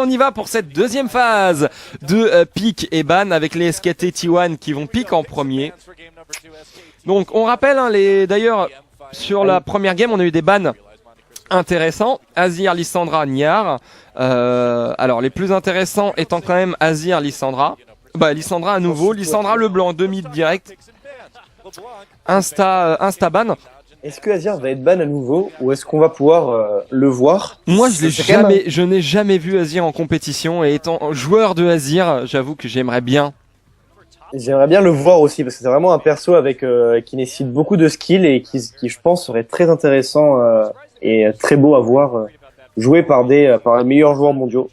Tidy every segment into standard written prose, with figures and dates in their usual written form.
on y va pour cette deuxième phase de pick et ban avec les SKT T1 qui vont pick en premier. Donc on rappelle, hein, d'ailleurs sur la première game on a eu des bans intéressants. Azir, Lissandra, Niar. Alors les plus intéressants étant quand même Azir, Lissandra. Bah Lissandra à nouveau, Lissandra le blanc, 2 mid direct. Insta ban. Est-ce que Azir va être ban à nouveau ou est-ce qu'on va pouvoir le voir? Moi je n'ai jamais vu Azir en compétition et étant joueur de Azir, j'avoue que j'aimerais bien. J'aimerais bien le voir aussi parce que c'est vraiment un perso avec qui nécessite beaucoup de skills et qui je pense serait très intéressant et très beau à voir joué par les meilleurs joueurs mondiaux.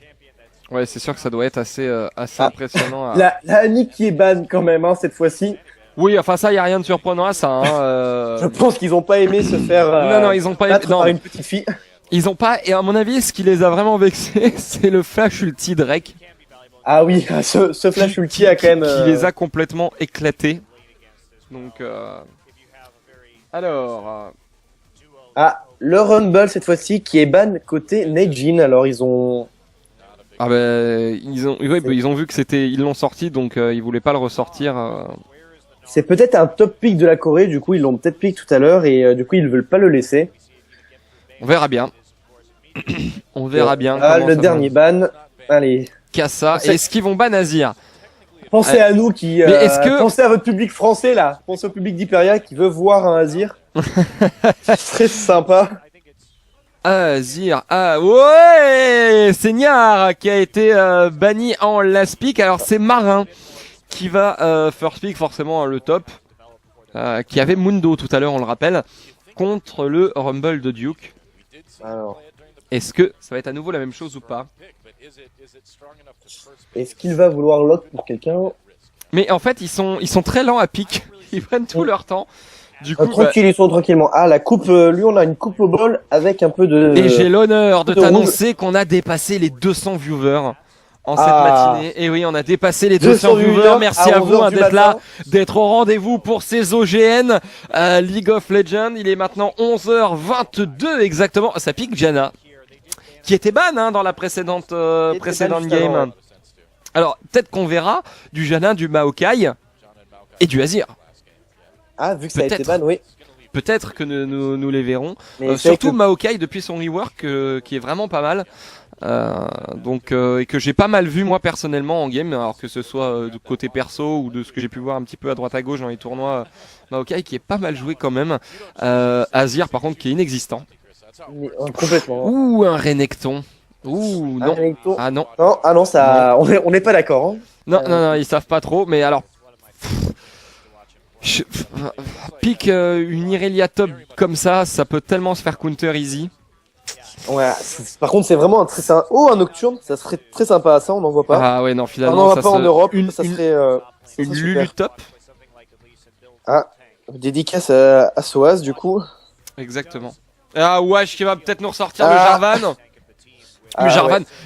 Ouais, c'est sûr que ça doit être assez impressionnant. La Annie qui est ban quand même hein, cette fois-ci. Oui, enfin ça, y a rien de surprenant à ça. Hein, Je pense qu'ils ont pas aimé se faire non, ils ont pas aimé par une petite fille. Ils ont pas, et à mon avis, ce qui les a vraiment vexés, c'est le flash ulti Drake. Ah oui, ce flash ulti a quand même... Qui les a complètement éclatés. Donc, alors... Ah, le Rumble cette fois-ci qui est ban côté Neijin. Alors ils ont... Ah ben, ils ont vu que c'était... Ils l'ont sorti, donc ils voulaient pas le ressortir. C'est peut-être un top pick de la Corée, du coup ils l'ont peut-être pick tout à l'heure et du coup ils veulent pas le laisser. On verra bien. On verra bien. Ah, le dernier ban. Allez. Kassa. Est-ce qu'ils vont ban Azir? Pensez à nous qui... Pensez à votre public français là. Pensez au public d'Hyperia qui veut voir un Azir. C'est très sympa. Azir, ah ouais, c'est Niar qui a été banni en last pick. Alors c'est Marin qui va first pick forcément le top, qui avait Mundo tout à l'heure, on le rappelle, contre le Rumble de Duke. Alors, est-ce que ça va être à nouveau la même chose ou pas? Est-ce qu'il va vouloir lock pour quelqu'un? Mais en fait ils sont très lents à pick, ils prennent tout leur temps. Du coup, tranquille, ils sont tranquillement. Ah, la coupe, lui, on a une coupe au bol avec un peu de... Et j'ai l'honneur de t'annoncer qu'on a dépassé les 200 viewers en cette matinée. Et oui, on a dépassé les 200 viewers. Merci à vous d'être là, d'être au rendez-vous pour ces OGN League of Legends. Il est maintenant 11h22 exactement. Ça pique Janna, qui était ban hein, dans la précédente game. Ouais. Alors, peut-être qu'on verra du Janna, du Maokai et du Azir. Ah, vu que ça a été ban, oui. Peut-être que nous les verrons. Surtout Maokai depuis son rework qui est vraiment pas mal. Et que j'ai pas mal vu moi personnellement en game, alors que ce soit du côté perso ou de ce que j'ai pu voir un petit peu à droite à gauche dans les tournois. Maokai qui est pas mal joué quand même. Azir par contre qui est inexistant. Complètement. Ouh, un Renekton. Ouh, non. Ah non. Non, ça, on n'est pas d'accord. Hein. Non, ils savent pas trop. Mais alors, pick une Irelia top comme ça peut tellement se faire counter easy. Ouais, par contre c'est vraiment un Nocturne, ça serait très sympa, ça on n'en voit pas. Ah ouais non finalement on n'en voit pas en Europe, ça serait une Lulu top. Ah, dédicace à Soaz du coup. Exactement. Ah Wash qui va peut-être nous ressortir le Jarvan. Mais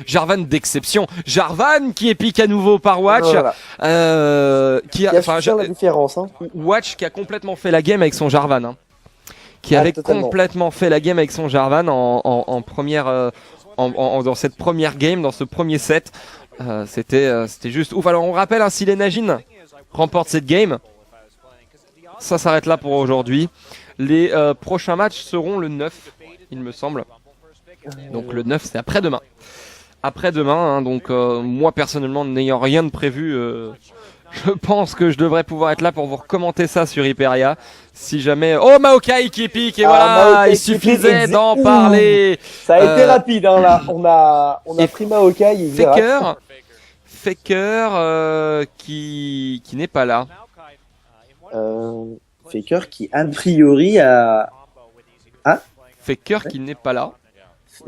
Jarvan d'exception. Jarvan qui est pick à nouveau par Watch. Voilà. Qui a fait la différence. Hein. Watch qui a complètement fait la game avec son Jarvan. Hein. Qui avait complètement fait la game avec son Jarvan en première, dans cette première game, dans ce premier set. C'était juste ouf. Alors on rappelle, hein, si les Najin remportent cette game, ça s'arrête là pour aujourd'hui. Les prochains matchs seront le 9, il me semble. Donc le 9 c'est après-demain. Après-demain, hein, donc moi personnellement n'ayant rien de prévu, je pense que je devrais pouvoir être là pour vous commenter ça sur Hyperia. Si jamais... Oh Maokai qui pique et voilà, Maokai il suffisait d'en parler. Ça a été rapide hein, là, on a pris Maokai et Faker qui n'est pas là. Faker qui a priori a... Ah Faker qui n'est pas là.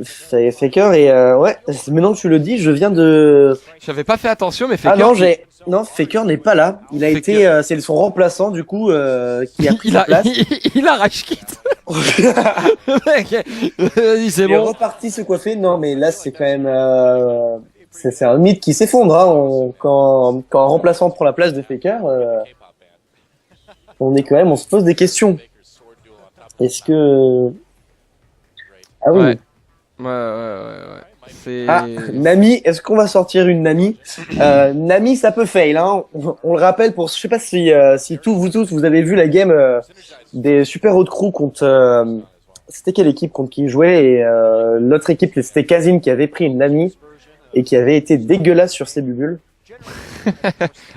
Faker et ouais, maintenant que tu le dis, je viens de... J'avais pas fait attention mais Faker... Ah non, non, Faker n'est pas là. Il a été, c'est son remplaçant du coup qui a pris sa place. Il a rage quit. C'est bon. Il est reparti se coiffer. Non, mais là c'est quand même, c'est un mythe qui s'effondre hein, quand un remplaçant prend la place de Faker. On se pose des questions. Est-ce que... Ah oui. Ouais. Nami, est-ce qu'on va sortir une Nami? Nami, ça peut fail, hein. On le rappelle pour, je sais pas si tous vous avez vu la game des Super Hot Crew contre, c'était quelle équipe contre qui ils jouaient et l'autre équipe c'était Kazim qui avait pris une Nami et qui avait été dégueulasse sur ses bubules.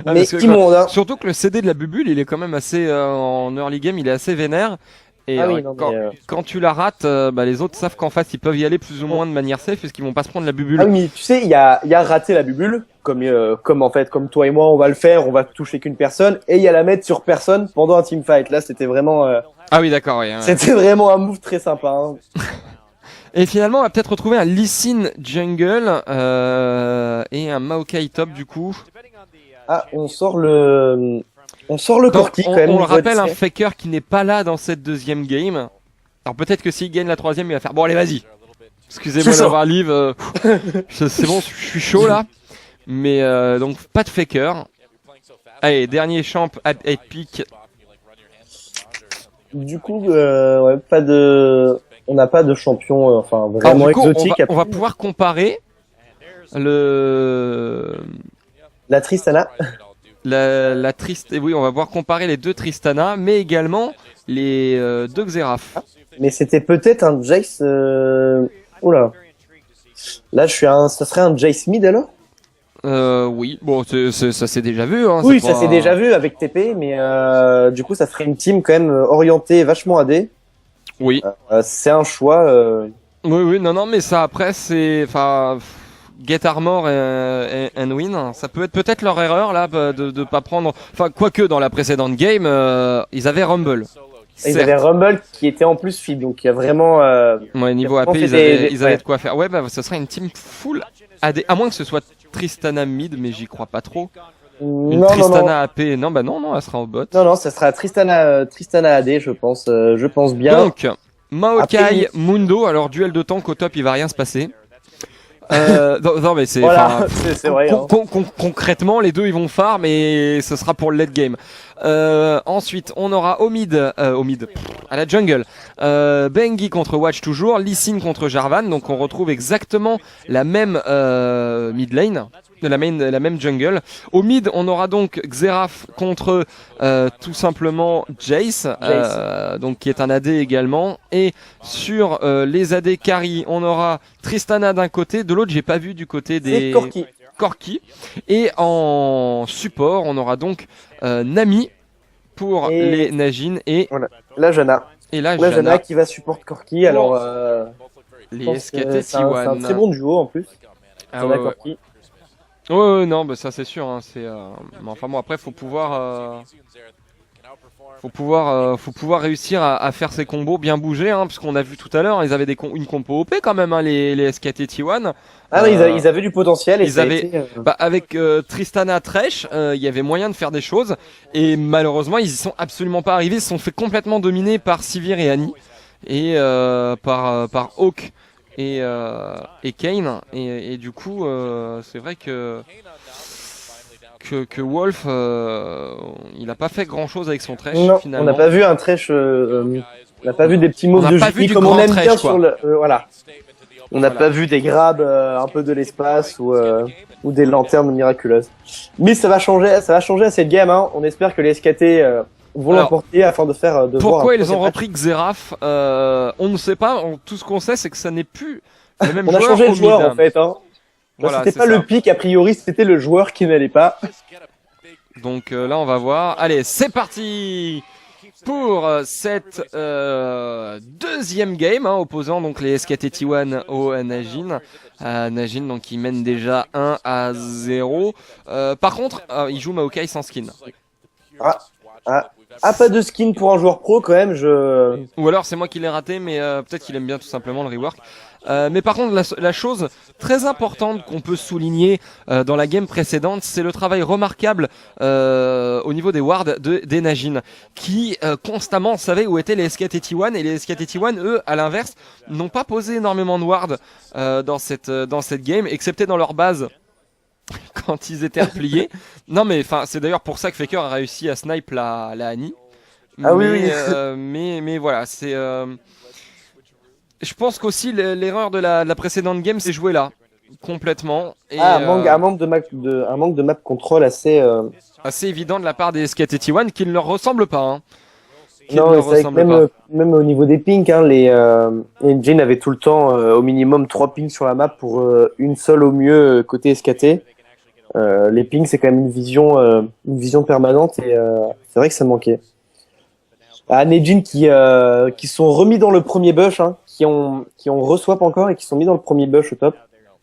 Mais immonde, hein. Surtout que le CD de la bubule, il est quand même assez en early game, il est assez vénère. Et quand tu la rates, les autres savent qu'en face ils peuvent y aller plus ou moins de manière safe puisqu'ils vont pas se prendre la bubule. Ah oui, mais tu sais, il y a rater la bubule, comme en fait, comme toi et moi, on va le faire, on va toucher qu'une personne, et il y a la mettre sur personne pendant un teamfight. Là, c'était vraiment. Ah oui, d'accord, oui. C'était vraiment un move très sympa. Hein. Et finalement, on va peut-être retrouver un Lee Sin jungle et un Maokai top du coup. Ah, on sort le Corki quand même. On le rappelle, un faker qui n'est pas là dans cette deuxième game. Alors peut-être que s'il gagne la troisième, il va faire bon allez vas-y. Excusez-moi d'avoir live. C'est bon, je suis chaud là. Mais donc pas de faker. Allez, dernier champ à 8 pick. Du coup, ouais, on n'a pas de champion, enfin vraiment exotique. On va pouvoir comparer la Tristana. La oui, on va pouvoir comparer les deux Tristana, mais également les deux Xerath. Mais c'était peut-être un Jace. Oula. Là, ça serait un Jace mid alors? Oui, bon, ça s'est déjà vu. Hein, oui, ça s'est déjà vu avec TP, mais du coup, ça ferait une team quand même orientée vachement AD. Oui. C'est un choix. Oui, non, mais ça après, c'est, enfin, get armor and win. Ça peut être peut-être leur erreur là de pas prendre. Enfin, quoique dans la précédente game, ils avaient Rumble. Ils avaient Rumble qui était en plus feed, donc il y a vraiment. Ouais, niveau AP, ils avaient de quoi faire. Ouais, ce serait une team full AD, à moins que ce soit Tristana mid, mais j'y crois pas trop. Une Tristana AP, non, elle sera en bot. Non, ça sera Tristana AD, je pense bien. Donc, Maokai, Mundo, alors duel de tank au top, il va rien se passer. Non mais c'est voilà, c'est vrai. Concrètement, les deux ils vont farm et ce sera pour le late game. Ensuite, on aura au mid, à la jungle, Bengi contre Watch toujours, Lee Sin contre Jarvan. Donc on retrouve exactement la même mid lane, la même jungle. Au mid, on aura donc Xerath contre tout simplement Jace, donc qui est un AD également. Et sur les AD carry, on aura Tristana d'un côté, de l'autre j'ai pas vu du côté des Corki. Et en support, on aura donc Nami pour les Najin et voilà. La Janna. Et la Janna qui va support Corki. Alors les SKT c'est un très bon duo en plus. Corki. Ouais, non, ça c'est sûr. Hein, mais enfin bon, après faut pouvoir réussir à faire ses combos, bien bouger, hein, parce qu'on a vu tout à l'heure, ils avaient une compo OP quand même, hein, les SKT T1. Ah oui, ils avaient du potentiel. Avec Tristana Thresh, il y avait moyen de faire des choses, et malheureusement ils y sont absolument pas arrivés, ils se sont fait complètement dominer par Sivir et Annie, et par Hawk et Kayn, et du coup c'est vrai que Wolf il a pas fait grand chose avec son Thresh. Non, finalement. On n'a pas vu un Thresh, on n'a pas vu des petits moves de Jupi comme on aime bien sur le. Voilà. On n'a pas vu des grabs un peu de l'espace ou des lanternes miraculeuses. Mais ça va changer à cette game. Hein. On espère que les SKT vont l'emporter afin de faire. Pourquoi ils ont repris Xerath on ne sait pas. Tout ce qu'on sait, c'est que ça n'est plus le même on joueur. On a changé de joueur en fait. Hein. Voilà, c'était pas le pic a priori, c'était le joueur qui n'allait pas. Donc là, on va voir. Allez, c'est parti pour cette deuxième game, hein, opposant donc les SKT T1 au Najin. Najin donc qui mène déjà 1-0. Par contre, il joue Maokai sans skin. Pas de skin pour un joueur pro quand même. Ou alors c'est moi qui l'ai raté, mais peut-être qu'il aime bien tout simplement le rework. Mais par contre, la chose très importante qu'on peut souligner dans la game précédente, c'est le travail remarquable au niveau des wards des Najin, qui constamment savaient où étaient les SKT T1, et les SKT T1, eux, à l'inverse, n'ont pas posé énormément de wards dans cette game, excepté dans leur base quand ils étaient repliés. Non mais enfin, c'est d'ailleurs pour ça que Faker a réussi à snipe la Annie. Mais voilà, c'est... Je pense qu'aussi l'erreur de la précédente game s'est jouée là. complètement. Et, un manque de map control assez. Assez évident de la part des SKT T1 qui ne leur ressemble pas. Hein. Non, c'est vrai que même au niveau des pings, hein, les Engine avaient tout le temps au minimum 3 pings sur la map pour une seule au mieux côté SKT. Les pings, c'est quand même une vision permanente et c'est vrai que ça manquait. Nejin qui sont remis dans le premier bush, hein, qui ont reswap encore et qui sont mis dans le premier bush au top.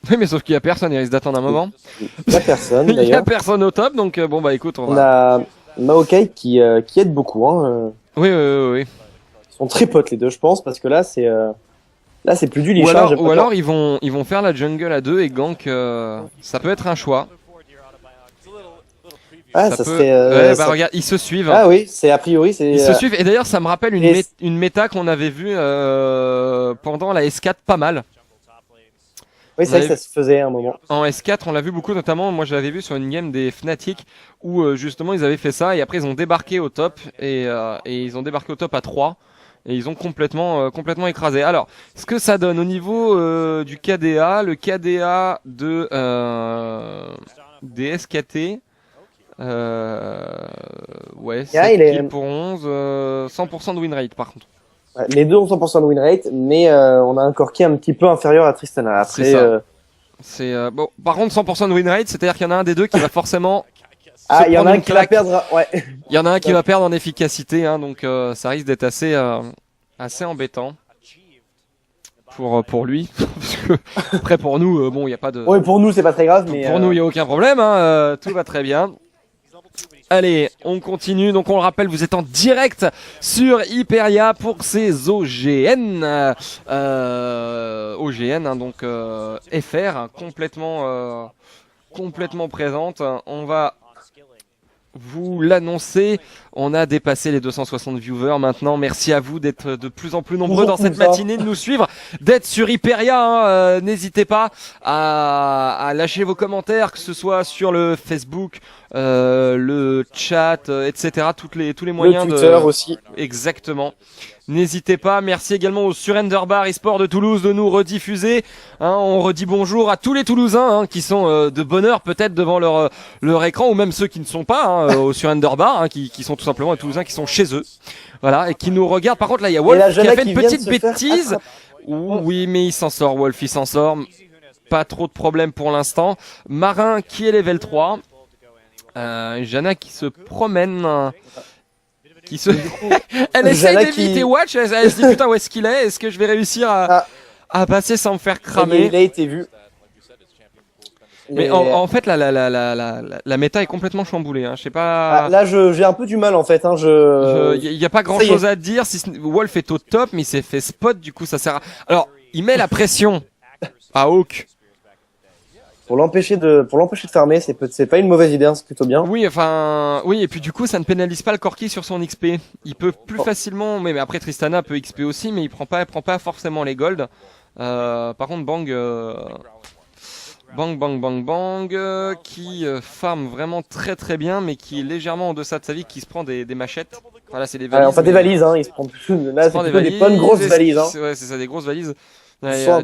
Oui, mais sauf qu'il y a personne, il risque d'attendre un moment. Il y a personne d'ailleurs. Il y a personne au top, donc bon bah écoute, on a Maokai qui aide beaucoup. Hein. Oui. Ils sont très potes les deux, je pense, parce que là c'est plus du lichage. Ou alors ils vont faire la jungle à deux et gank, ça peut être un choix. Ah, ça serait. Regarde, ils se suivent. Ah oui, c'est a priori c'est. Ils se suivent et d'ailleurs ça me rappelle une méta qu'on avait vue pendant la S4 pas mal. Oui, c'est vrai que ça se faisait à un moment. En S4, on l'a vu beaucoup, notamment, moi je l'avais vu sur une game des Fnatic où justement ils avaient fait ça et après ils ont débarqué au top et ils ont débarqué au top à 3 et ils ont complètement écrasé. Alors, ce que ça donne au niveau du KDA, le KDA des SKT, ouais, c'est pour 11, 100% de win rate par contre. Les deux ont 100% de win rate, mais on a un core qui est un petit peu inférieur à Tristana. Après, c'est bon. Par contre, 100% de win rate, c'est-à-dire qu'il y en a un des deux qui va forcément. Il y en a un qui va perdre. Ouais. Il y en a un qui va perdre en efficacité, hein, donc ça risque d'être assez embêtant pour lui. Parce que après pour nous, bon, il y a pas de. Ouais, pour nous c'est pas très grave, mais. Pour nous, il y a aucun problème, hein, tout va très bien. Allez, on continue. Donc on le rappelle, vous êtes en direct sur Hyperia pour ces OGN. OGN, hein, donc FR, hein, complètement présente. On va vous l'annoncer. On a dépassé les 260 viewers maintenant. Merci à vous d'être de plus en plus nombreux dans cette matinée, de nous suivre, d'être sur Hyperia. Hein. N'hésitez pas à lâcher vos commentaires, que ce soit sur le Facebook, le chat, etc. Tous les moyens le Twitter aussi. Exactement. N'hésitez pas. Merci également au Surrender Bar eSport de Toulouse de nous rediffuser. Hein, on redit bonjour à tous les Toulousains hein, qui sont de bonne heure peut-être devant leur écran, ou même ceux qui ne sont pas hein, au Surrender Bar, hein, qui sont tout simplement les Toulousains qui sont chez eux. Voilà, et qui nous regardent. Par contre, là, il y a Wolf qui a fait une petite bêtise. Oui, mais il s'en sort, Wolf, il s'en sort. Pas trop de problèmes pour l'instant. Marin qui est level 3. Jana qui se promène. Elle essaye d'éviter Watch, elle se dit putain où est-ce qu'il est, est-ce que je vais réussir à passer sans me faire cramer. Il a été vu. Mais en fait la méta est complètement chamboulée, hein. Je sais pas. Là j'ai un peu du mal en fait. Hein. Y a pas grand chose à dire. Wolf est au top, mais il s'est fait spot, du coup ça sert à. Alors il met la pression à Hawk. Pour l'empêcher de farmer, c'est pas une mauvaise idée, hein, c'est plutôt bien. Oui, enfin, oui, et puis du coup, ça ne pénalise pas le Corki sur son XP. Il peut plus facilement, mais après Tristana peut XP aussi, mais il prend pas forcément les golds. Par contre, Bang, qui farm vraiment très bien, mais qui est légèrement en deçà de sa vie, qui se prend des machettes. Enfin là, c'est des valises. Enfin des valises, hein, il se prend plus. Là, c'est plutôt des bonnes grosses valises. Hein. Ouais, c'est ça, des grosses valises.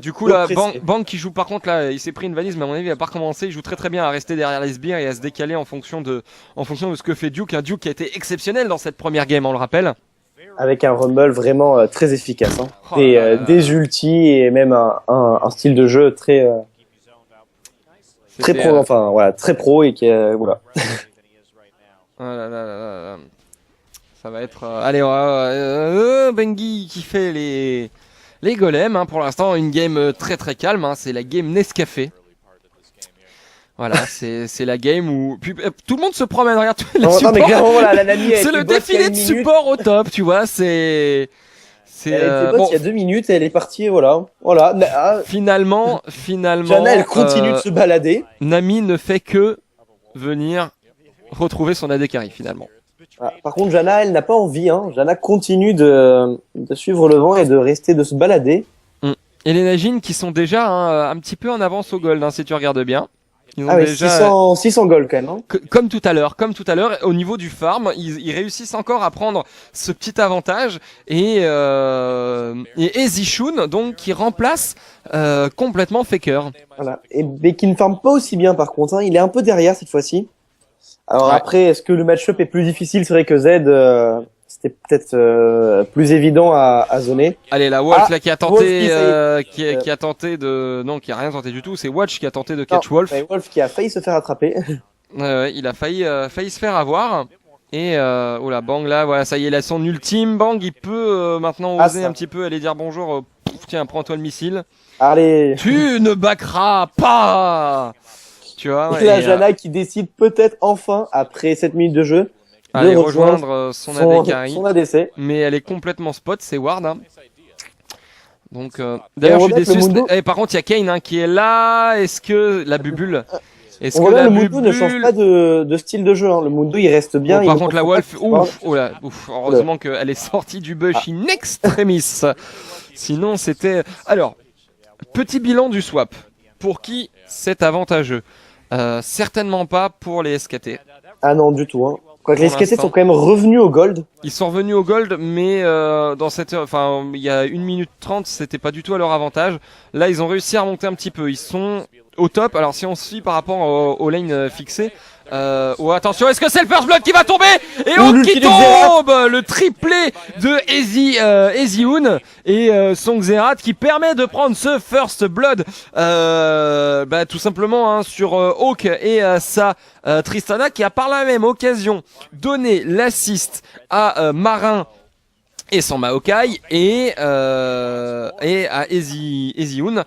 Du coup là, Bang qui joue par contre là, il s'est pris une valise, mais à mon avis il va pas recommencer. Il joue très bien à rester derrière les sbires et à se décaler en fonction de ce que fait Duke. Un Duke qui a été exceptionnel dans cette première game, on le rappelle. Avec un rumble vraiment très efficace, hein. Des ultis et même un style de jeu très pro, enfin voilà, très pro et qui voilà. Ça va être allez, Bengi qui fait les golems, hein, pour l'instant une game très calme, hein, c'est la game Nescafé. Voilà, c'est la game où puis, tout le monde se promène, regarde tous les supports. Mais clairement, voilà, la Nami, c'est le défilé de support au top, tu vois, elle était bonne, il y a 2 minutes, elle est partie, voilà. Finalement, Jana, elle continue de se balader. Nami ne fait que venir retrouver son AD carry finalement. Par contre, Jana, elle n'a pas envie. Hein. Jana continue de suivre le vent et de se balader. Et les Najin qui sont déjà un petit peu en avance au gold, hein, si tu regardes bien. Ils ont Ah oui, déjà 600 gold quand même. Hein. comme tout à l'heure, au niveau du farm, ils réussissent encore à prendre ce petit avantage et Easy Shun donc qui remplace complètement Faker. Voilà. Mais qui ne farme pas aussi bien par contre. Hein. Il est un peu derrière cette fois-ci. Alors Ouais. après, est-ce que le match-up est plus difficile? C'est vrai que Z, c'était peut-être plus évident à zoner. Allez, la Wolf Ah, là qui a Wolf tenté, qui qui a tenté de, non, qui a rien tenté du tout. C'est Watch qui a tenté de catch Non, Wolf. c'est Wolf qui a failli se faire attraper. Ouais, il a failli se faire avoir. Et oh là, Bang là, voilà, ça y est, il a son ultime. Bang, il peut maintenant Ah, oser ça. un petit peu aller dire bonjour. Tiens, prends-toi le missile. Allez. Tu ne backeras pas. Tu vois. Et là, Jana qui décide peut-être enfin, après 7 minutes de jeu, aller de rejoindre rejoindre son AD carry. son ADC. Mais elle est complètement spot, c'est Ward. Hein. Donc, d'ailleurs, je suis remarque déçu. le Mundo- Par contre, il y a Kane hein, qui est là. Est-ce que la bubule Est-ce On que voit la le Mundo ne bubule change pas de style de jeu. Hein. Le Mundo, il reste bien. Bon, il par ne contre, la comprend Wolf, pas qu'il ouf, oh là, ouf, heureusement qu'elle est sortie du bush in extremis. Sinon, c'était. Alors, petit bilan du swap. Pour qui c'est avantageux certainement pas pour les SKT. Ah non, du tout. Hein. Quoique les Pour SKT l'instant. sont quand même revenus au gold. Ils sont revenus au gold, mais dans cette, enfin, il y a 1 minute 30, c'était pas du tout à leur avantage. Là, ils ont réussi à remonter un petit peu. Ils sont au top. Alors, si on se fie par rapport aux lanes fixées, oh, attention, est-ce que c'est le first blood qui va tomber? Et Oh, on qui l'ulti de tombe! Le triplé de Eziun et Song Zerat qui permet de prendre ce first blood, tout simplement hein, sur Hawk et sa Tristana qui a par la même occasion donné l'assist à Marin et son Maokai et à Eziun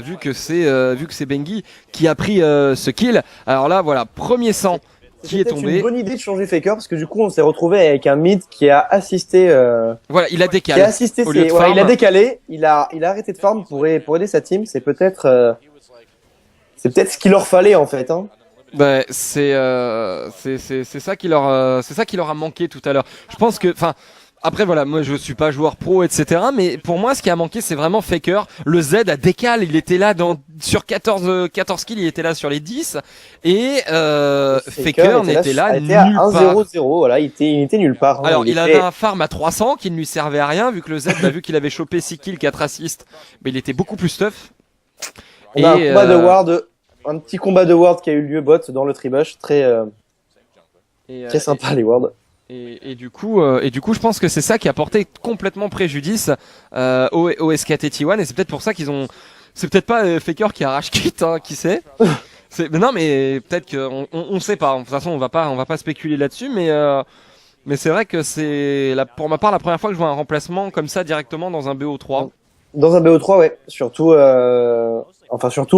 vu que c'est Bengi qui a pris ce kill. Alors là voilà, premier sang qui est C'était tombé. une bonne idée de changer Faker parce que du coup on s'est retrouvé avec un mid qui a assisté Voilà, il a qui décalé. a assisté Au lieu de voilà, farm. il a décalé, il a arrêté de farm pour aider sa team, c'est peut-être ce qu'il leur fallait en fait hein. Bah, c'est ça qui leur a manqué tout à l'heure. Je pense que enfin après voilà, moi je suis pas joueur pro etc. Mais pour moi ce qui a manqué c'est vraiment Faker. Le Z a décalé, il était là sur 14 kills, il était là sur les 10 et Faker n'était là nulle à part. 1-0-0, voilà, il était nulle part. Hein. Alors il était- avait un farm à 300 qui ne lui servait à rien vu que le Z a vu qu'il avait chopé 6 kills, 4 assists, mais il était beaucoup plus stuff. On a un combat de Ward, un petit combat de Ward qui a eu lieu bot dans le tribush, très sympa les Ward. Et du coup, je pense que c'est ça qui a porté complètement préjudice au SKT T1 et c'est peut-être pour ça qu'ils ont. C'est peut-être pas Faker qui arrache kit, hein, qui sait. Mais non, mais peut-être on sait pas. De toute façon, on va pas spéculer là-dessus, mais c'est vrai que c'est pour ma part la première fois que je vois un remplacement comme ça directement dans un BO3. Dans un BO3, ouais. Surtout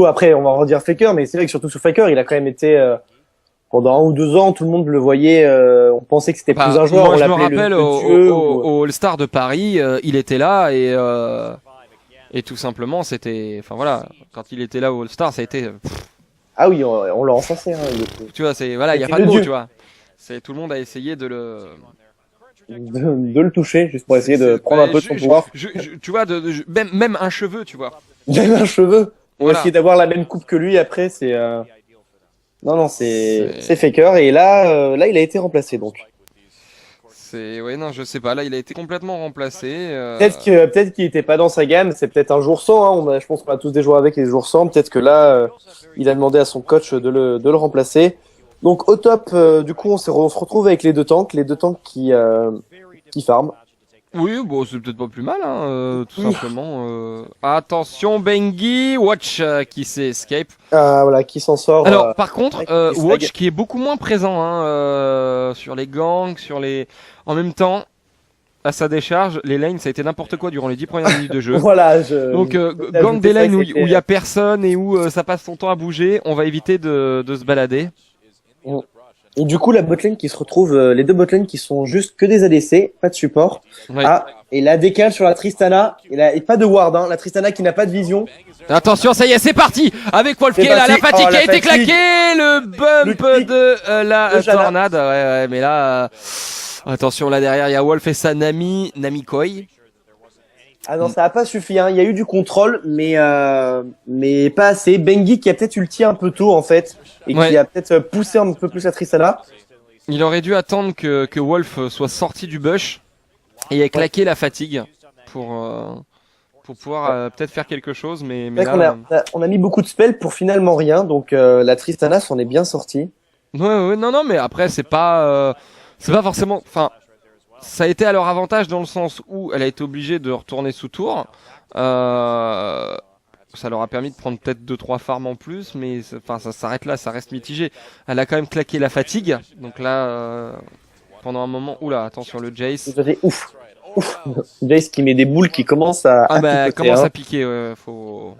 après, on va redire Faker, mais c'est vrai que surtout sur Faker, il a quand même été pendant 1 ou 2 ans, tout le monde le voyait. On pensait que c'était plus un joueur. Moi, on je me l'appelait rappelle le dieu, ou- au All-Star de Paris, il était là et tout simplement, c'était, enfin voilà, quand il était là au All-Star, ça a été, Ah oui, on l'a encensé. Hein, tu vois, c'est voilà, il y a C'était pas de le mots, dieu. tu vois. C'est tout le monde a essayé de le de le toucher, juste pour essayer de prendre un peu de son pouvoir. tu vois, même un cheveu, tu vois. Même un cheveu. On va Voilà. essayer d'avoir la même coupe que lui après, c'est. Non, c'est C'est- Faker et là, il a été remplacé donc. Ouais, non, je sais pas. Là, il a été complètement remplacé. Peut-être qu'il était pas dans sa gamme, c'est peut-être un jour sans. Hein. Je pense qu'on a tous des joueurs avec les jours sans. Peut-être que là, il a demandé à son coach de le remplacer. Donc au top, du coup, on se retrouve avec les deux tanks qui farment. Oui, bon, c'est peut-être pas plus mal, hein, tout simplement. Attention, Bengi, Watch qui s'est escape. Voilà, qui s'en sort. Alors, par contre, avec des snags. Watch qui est beaucoup moins présent hein, sur les gangs, En même temps, à sa décharge, les lanes, ça a été n'importe quoi durant les 10 premières minutes de jeu. Voilà, Donc, gang des lanes où il y a personne et où ça passe son temps à bouger, on va éviter de se balader. Et du coup, la botlane qui se retrouve, les deux botlanes qui sont juste que des ADC, pas de support. Ouais. Ah, et la décale sur la Tristana, et pas de ward, hein, la Tristana qui n'a pas de vision. Attention, ça y est, c'est parti avec Wolfkey, là, la parti. fatigue Oh, qui a la été fatigue. claquée, le bump Le kick de la de Jana. tornade. Ouais, mais là, attention, là derrière, il y a Wolf et sa Nami Koi. Ah non, ça a pas suffi. Hein. Il y a eu du contrôle, mais pas assez. Bengi qui a peut-être ulti un peu tôt en fait et qui a peut-être poussé un peu plus la Tristana. Il aurait dû attendre que Wolf soit sorti du bush et ait claqué la fatigue pour pouvoir peut-être faire quelque chose, mais là... on a mis beaucoup de spells pour finalement rien, donc la Tristana s'en est bien sortie. Ouais, non, mais après c'est pas forcément... Enfin, ça a été à leur avantage dans le sens où elle a été obligée de retourner sous tour. Ça leur a permis de prendre peut-être 2-3 farms en plus, mais ça s'arrête là, ça reste mitigé. Elle a quand même claqué la fatigue, donc là, pendant un moment... Oula, attention le Jace. Ouf. Jace qui met des boules qui commencent à picoter, commence à piquer, faut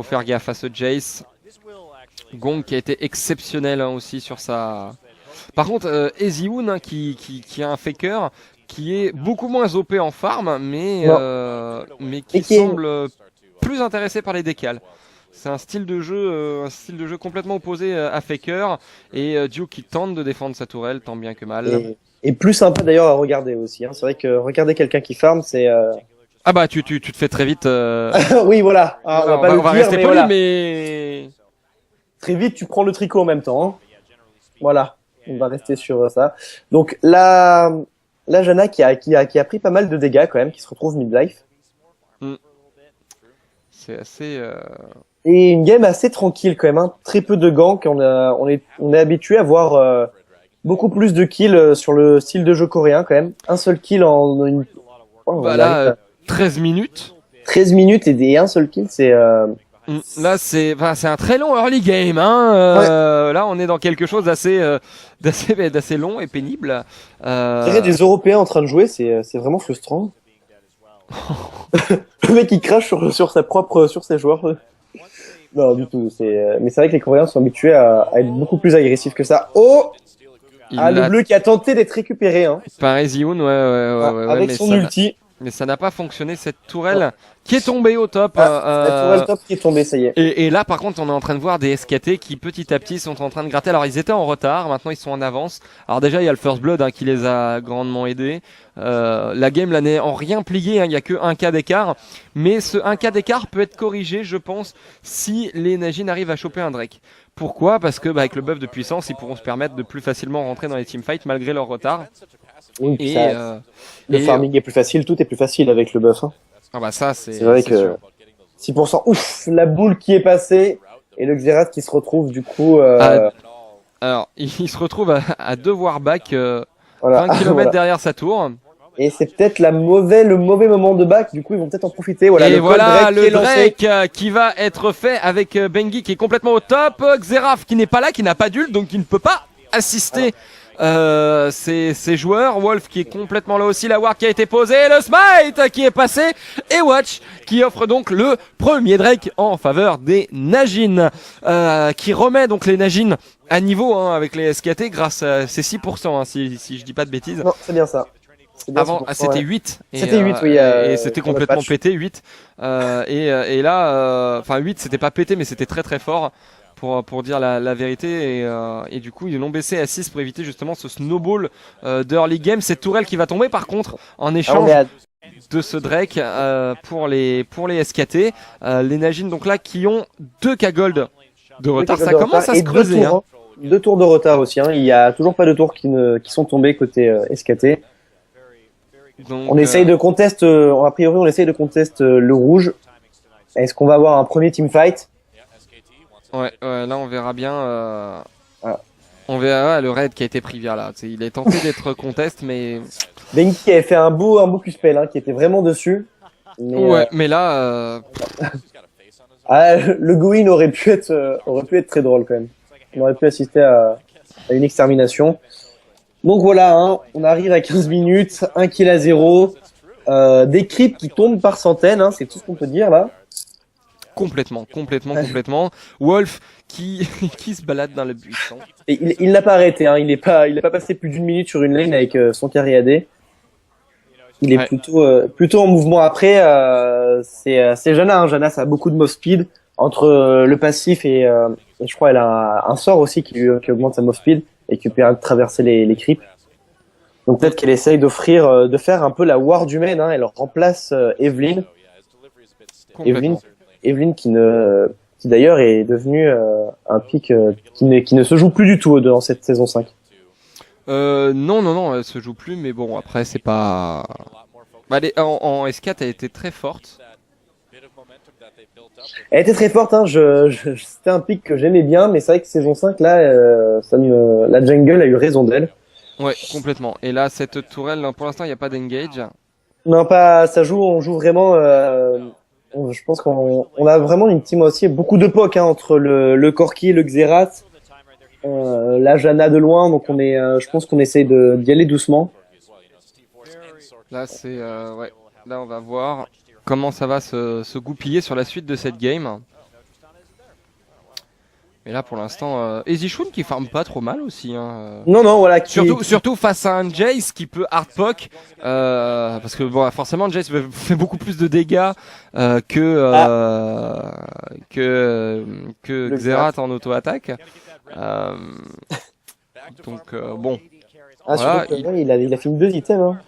faire gaffe à ce Jace. Gong qui a été exceptionnel aussi sur sa... Par contre, Ezioun hein, qui a un faker qui est beaucoup moins OP en farm, mais qui semble plus intéressé par les décals. C'est un style de jeu complètement opposé à Faker et Duke qui tente de défendre sa tourelle tant bien que mal. Et plus sympa d'ailleurs à regarder aussi. Hein. C'est vrai que regarder quelqu'un qui farm, c'est... Ah bah tu te fais très vite... oui voilà, on va rester poli, mais... Très vite tu prends le tricot en même temps. Hein. Voilà, on va rester sur ça. Donc la Janna qui a pris pas mal de dégâts quand même, qui se retrouve mid-life. C'est assez... Et une game assez tranquille quand même, hein. Très peu de ganks, on est habitué à voir beaucoup plus de kills sur le style de jeu coréen quand même. Un seul kill en une... Voilà, 13 minutes. 13 minutes et un seul kill, c'est... Là, c'est un très long early game. Hein. Là, on est dans quelque chose d'assez long et pénible. Il y a des Européens en train de jouer, c'est vraiment frustrant. Le mec il crache sur ses joueurs. Non du tout. Mais c'est vrai que les Coréens sont habitués à être beaucoup plus agressifs que ça. Oh, le bleu qui a tenté d'être récupéré. Hein. Par Ezioun, ouais, avec son ulti. Mais ça n'a pas fonctionné, cette tourelle qui est tombée au top. La tourelle top qui est tombée, ça y est. Et là, par contre, on est en train de voir des SKT qui, petit à petit, sont en train de gratter. Alors, ils étaient en retard, maintenant ils sont en avance. Alors déjà, il y a le First Blood hein, qui les a grandement aidés. La game, là, n'est en rien pliée, hein, il n'y a que 1K d'écart. Mais ce 1K d'écart peut être corrigé, je pense, si les Najin arrivent à choper un Drake. Pourquoi ? Parce que avec le buff de puissance, ils pourront se permettre de plus facilement rentrer dans les teamfights malgré leur retard. Oui, le farming est plus facile, tout est plus facile avec le buff. Hein. Ah bah ça, c'est vrai que sûr. 6%, ouf, la boule qui est passée et le Xerath qui se retrouve du coup... Alors, il se retrouve à devoir back 20 km derrière sa tour. Et c'est peut-être le mauvais moment de back, du coup ils vont peut-être en profiter. Voilà, et voilà le Drake qui va être fait avec Bengi qui est complètement au top. Xerath qui n'est pas là, qui n'a pas d'ult, donc qui ne peut pas assister ces joueurs. Wolf qui est complètement là aussi, la ward qui a été posée, le smite qui est passé et Watch qui offre donc le premier Drake en faveur des Najin qui remet donc les Najin à niveau hein, avec les SKT grâce à ces 6% hein, si je dis pas de bêtises. Non, c'est bien ça. Avant, c'était 8. C'était 8, oui. Et c'était complètement pété, 8. Et là, enfin 8, c'était pas pété, mais c'était très très fort pour dire la vérité. Et du coup, ils l'ont baissé à 6 pour éviter justement ce snowball d'early game. Cette tourelle qui va tomber par contre en échange de ce Drake pour les SKT. Les Najin donc là qui ont 2K gold de retard. Ça commence à se creuser. 2 tours de retard aussi. Hein. Il y a toujours pas de tours qui sont tombés côté SKT. Donc, on essaye de contest, a priori on essaye de contest le rouge. Est-ce qu'on va avoir un premier teamfight? Ouais, là on verra bien. On verra le raid qui a été pris vers là. Il est tenté d'être contest, mais. Bengi qui avait fait un beau Q-spell hein, qui était vraiment dessus. Mais, mais là. Le go-in aurait pu être très drôle quand même. On aurait pu assister à une extermination. Donc voilà, hein, on arrive à 15 minutes, 1 kill à 0, des creeps qui tombent par centaines, hein, c'est tout ce qu'on peut dire là. Complètement. Wolf qui se balade dans le buisson. Et il n'a pas arrêté, hein, il n'a pas passé plus d'une minute sur une lane avec son carry AD. Il est plutôt en mouvement après. C'est Janna, hein. Janna ça a beaucoup de move speed entre le passif et je crois elle a un sort aussi qui augmente sa move speed et qui permet de traverser les creeps. Donc peut-être qu'elle essaye d'offrir, de faire un peu la war du main. Hein. Elle remplace Evelyn. Evelyn qui d'ailleurs est devenue un pick qui ne se joue plus du tout dans cette saison 5. Non, elle se joue plus, mais bon, après, c'est pas... Bah, en S4, elle était très forte. Elle était très forte, hein. C'était un pick que j'aimais bien, mais c'est vrai que saison 5, là, la jungle a eu raison d'elle. Ouais, complètement. Et là, cette tourelle, pour l'instant, il n'y a pas d'engage. Non, pas, on joue vraiment, je pense qu'on a vraiment une team aussi, beaucoup de POC, hein, entre le Corki, le Xerath, la Janna de loin, donc je pense qu'on essaye d'y aller doucement. Là, ouais. Là, on va voir comment ça va se goupiller sur la suite de cette game. Mais là, pour l'instant, EasyShun qui farme pas trop mal aussi. Hein. Non, voilà. Surtout face à un Jace qui peut hardpoke, parce que bon, forcément, Jace fait beaucoup plus de dégâts que Xerath en auto-attaque. Donc bon. Voilà, il a fini 2 items. Hein.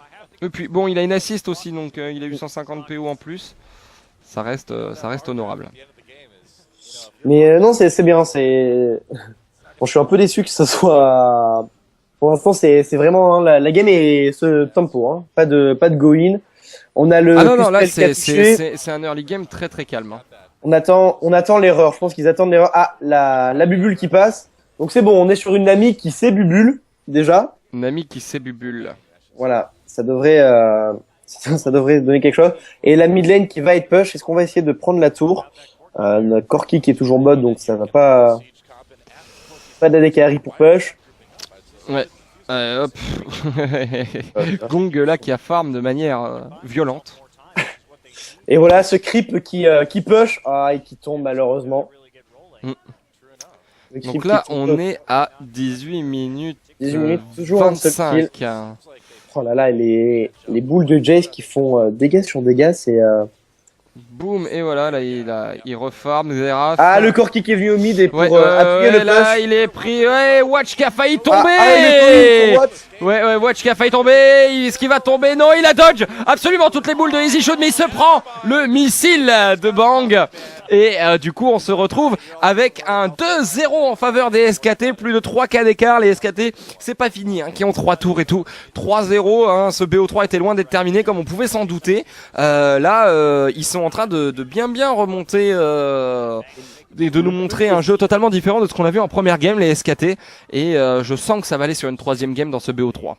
Et puis bon, il a une assist aussi, donc il a eu 150 PO en plus. Ça reste honorable. Mais non, c'est bien. Bon, je suis un peu déçu que ce soit. Pour l'instant, c'est vraiment hein, la game est ce tempo, hein. Pas de go-in. On a le. Ah non, là c'est un early game très très calme. Hein. On attend l'erreur. Je pense qu'ils attendent l'erreur. Ah, la bubule qui passe. Donc c'est bon, on est sur une Nami qui sait bubule déjà. Nami qui sait bubule. Voilà, ça devrait donner quelque chose. Et la mid lane qui va être push. Est-ce qu'on va essayer de prendre la tour? Notre Corki qui est toujours mode, donc ça va pas d'AD carry pour push. Ouais. Hop. Gong là qui a farm de manière violente. Et voilà ce creep qui push et qui tombe malheureusement. Donc là on est à 18 minutes, toujours 25. Oh là là, les boules de Jace qui font dégâts sur dégâts, c'est... Boum, et voilà, là il refarme Xerath. Ah, le Corki qui est venu au mid et pour appuyer le push. Là il est pris, ouais, Watch qui a failli tomber. Ouais, Watch qui a failli tomber. Est-ce qu'il va tomber? Non, il a dodge absolument toutes les boules de EasyShun, mais il se prend le missile de Bang. Et du coup, on se retrouve avec un 2-0 en faveur des SKT, plus de 3K d'écart. Les SKT, c'est pas fini, hein, qui ont 3 tours et tout. 3-0, hein, ce BO3 était loin d'être terminé, comme on pouvait s'en douter. Là, ils sont en train de bien remonter et de nous montrer un jeu totalement différent de ce qu'on a vu en première game, les SKT. Et je sens que ça va aller sur une 3e game dans ce BO3.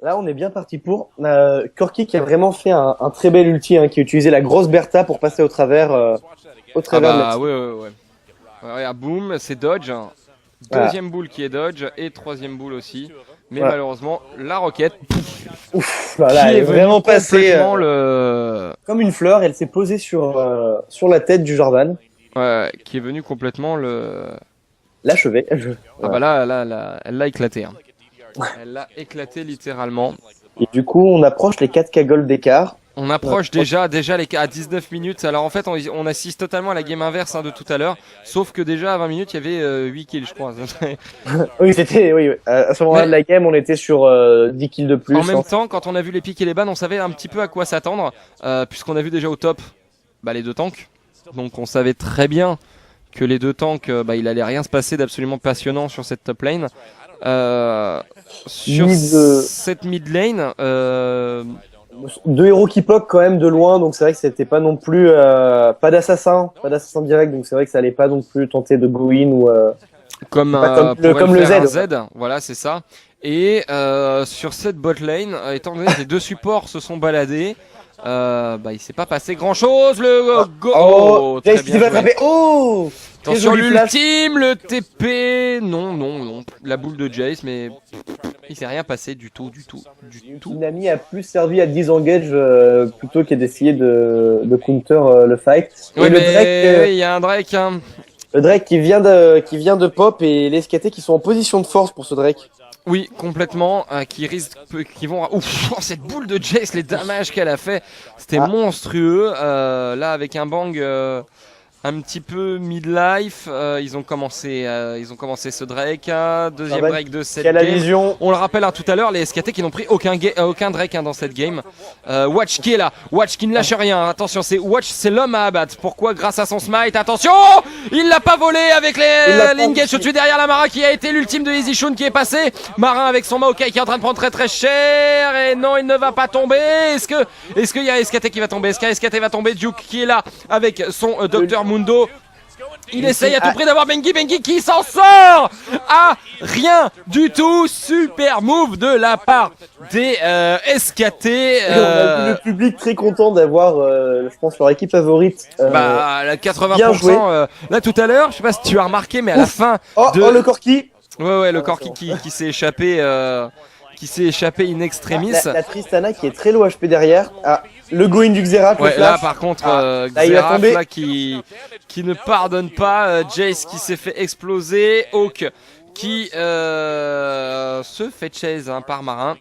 Là, on est bien parti pour. Corki qui a vraiment fait un très bel ulti, hein, qui a utilisé la grosse Bertha pour passer au travers de la ouais. Ouais, boum, c'est dodge. Deuxième boule qui est dodge et 3e boule aussi. Mais malheureusement, la roquette elle est vraiment passée comme une fleur. Elle s'est posée sur la tête du Jarvan. Ouais, qui est venu complètement l'achever. Ah bah là, elle l'a éclaté. Hein. Elle l'a éclaté littéralement. Et du coup, on approche les 4K gold d'écart. On approche déjà les à 19 minutes. Alors en fait, on assiste totalement à la game inverse de tout à l'heure. Sauf que déjà à 20 minutes, il y avait 8 kills, je crois. Oui, à ce moment-là de la game, on était sur 10 kills de plus. En même temps, quand on a vu les pics et les bans, on savait un petit peu à quoi s'attendre. Puisqu'on a vu déjà au top les 2 tanks. Donc on savait très bien que les 2 tanks, il allait rien se passer d'absolument passionnant sur cette top lane. Sur cette mid lane, 2 héros qui poke quand même de loin, donc c'est vrai que c'était pas non plus pas d'assassin direct, donc c'est vrai que ça allait pas non plus tenter de go in ou comme le Z. Voilà, c'est ça. Et sur cette bot lane, étant donné que les 2 supports se sont baladés, il s'est pas passé grand chose. Le go. Jace qui va attraper. Oh. Attention l'ultime, le TP. Non. La boule de Jace, mais il s'est rien passé du tout. Nami a plus servi à disengage plutôt qu'à d'essayer de counter le fight. Ouais, mais il y a un Drake. Hein. Le Drake qui vient de pop et les SKT qui sont en position de force pour ce Drake. Oui, complètement, qui vont... Ouf, cette boule de Jace, les damages qu'elle a fait, c'était monstrueux. Là, avec un bang un petit peu midlife. Ils ont commencé ce Drake, deuxième Jarvan break de cette qui a la game. vision. On le rappelle tout à l'heure, les SKT qui n'ont pris aucun Drake dans cette game. Watch qui est là, Watch qui ne lâche rien. Attention, c'est l'homme à abattre. Pourquoi? Grâce à son smite. Attention, il l'a pas volé avec l'engage au-dessus derrière la Mara qui a été l'ultime de Easy Shun qui est passé. Marin avec son Maokai qui est en train de prendre très cher et non, il ne va pas tomber. Est-ce qu'il y a SKT qui va tomber? Est-ce qu'SKT va tomber? Duke qui est là avec son Dr Mundo. Il essaye à tout prix d'avoir Bengi qui s'en sort à rien du tout. Super move de la part des SKT. On a vu le public très content d'avoir, je pense, leur équipe favorite. La 80%. Bien joué. Là tout à l'heure, je sais pas si tu as remarqué, mais à la fin. Oh le Corki. Ouais, le Corki qui s'est échappé. Qui s'est échappé in extremis. La Tristana qui est très low HP derrière. Ah, le going du Xerath. Ouais, là par contre, Xerath là, là, qui ne pardonne pas. Jace qui s'est fait exploser. Hawk qui se fait chase par Marin.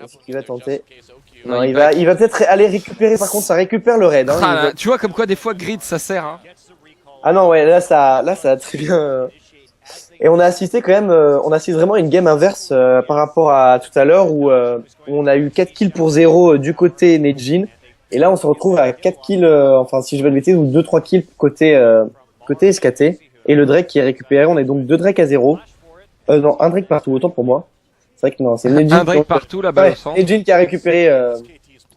Est-ce qu'il va tenter? Non, il va peut-être aller récupérer. Par contre, ça récupère le raid. Là, tu vois comme quoi des fois grid ça sert. Hein. Ah non, ouais, là ça a très bien. Et on a assisté quand même, on assiste vraiment à une game inverse par rapport à tout à l'heure où on a eu 4 kills pour 0 du côté Nejin. Et là on se retrouve à 4 kills, enfin si je vais le bêtise, ou 2-3 kills côté SKT. Et le Drake qui est récupéré, on est donc 2 Drake à 0. Non, un Drake partout, autant pour moi. C'est vrai que non, c'est Nejin. Un Drake partout là-bas au centre. Nejin qui a récupéré